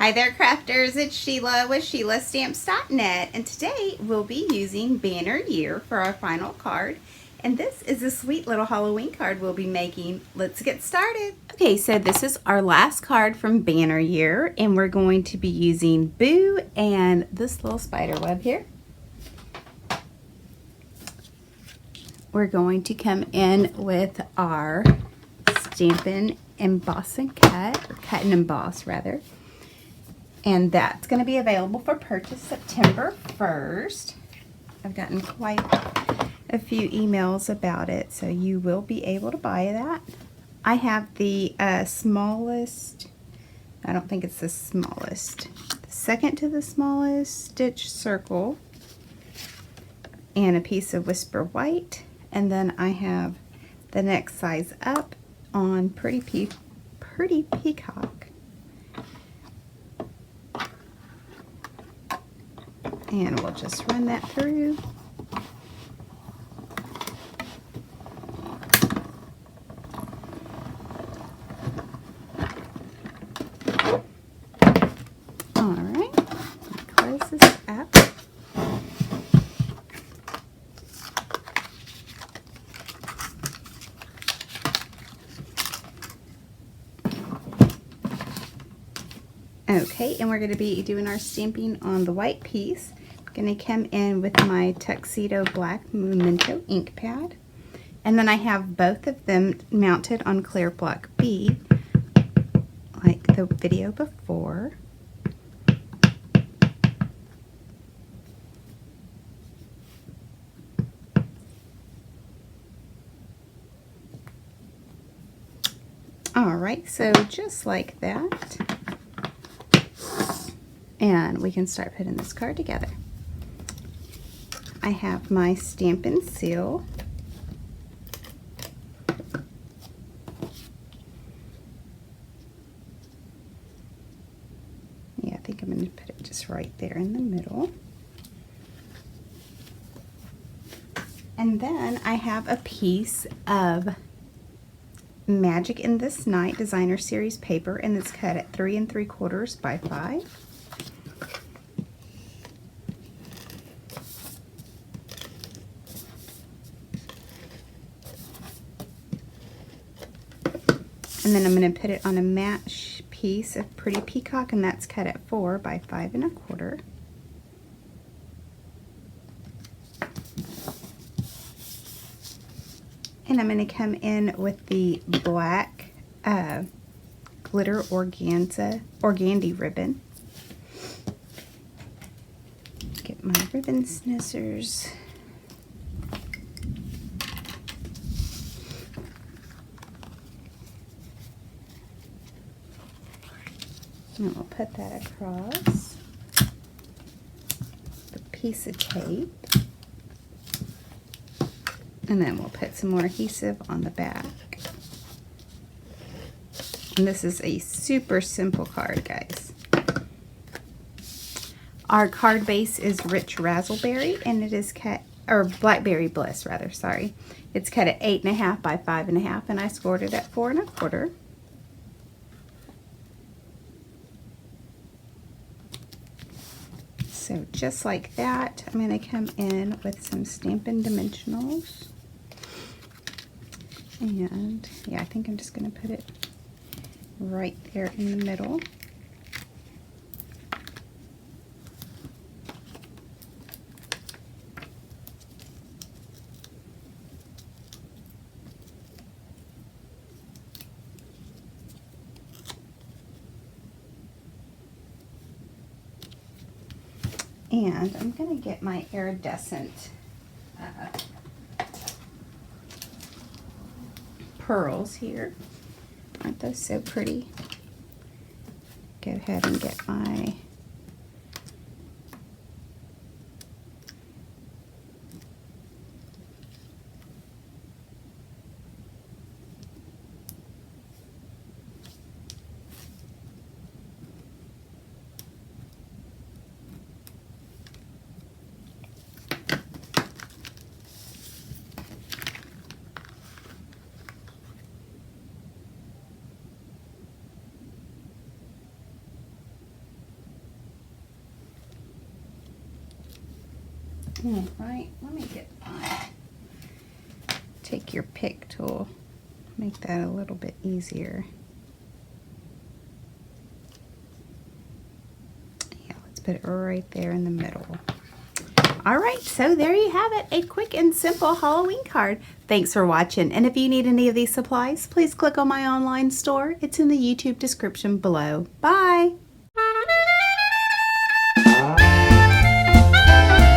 Hi there, crafters. It's Sheila with SheilaStamps.net, and today we'll be using Banner Year for our final card. And this is a sweet little Halloween card we'll be making. Let's get started. Okay, so this is our last card from Banner Year, and we're going to be using Boo and this little spider web here. We're going to come in with our Stampin' Emboss and Cut, or Cut and Emboss rather. And that's going to be available for purchase September 1st. I've gotten quite a few emails about it, so you will be able to buy that. I have the smallest, I don't think it's the smallest, the second to the smallest stitch circle, and a piece of Whisper White. And then I have the next size up on Pretty Peacock. And we'll just run that through. All right, close this up. Okay, and we're going to be doing our stamping on the white piece. I'm going to come in with my TUXEDO black Memento ink pad. And then I have both of them mounted on clear block B, like the video before. Alright, so just like that. And we can start putting this card together. I have my Stampin' Seal. Yeah, I think I'm going to put it just right there in the middle. And then I have a piece of Magic in This Night Designer Series paper, and it's cut at 3 3/4 by 5. And then I'm going to put it on a match piece of Pretty Peacock, and that's cut at 4 by 5 1/4. And I'm going to come in with the black glitter organdy ribbon. Get my ribbon scissors. And we'll put that across the piece of tape. And then we'll put some more adhesive on the back. And this is a super simple card, guys. Our card base is Rich Razzleberry, and it is cut, or Blackberry Bliss rather, sorry. It's cut at 8 1/2 by 5 1/2, and I scored it at 4 1/4. So just like that, I'm going to come in with some Stampin' Dimensionals. And yeah, I think I'm just going to put it right there in the middle. And I'm going to get my iridescent pearls here. Aren't those so pretty? Go ahead and get my Right, let me get mine. Take your pick tool, make that a little bit easier. Yeah, let's put it right there in the middle. All right, so there you have it, a quick and simple Halloween card. Thanks for watching, and if you need any of these supplies, please click on my online store. It's in the YouTube description below. Bye!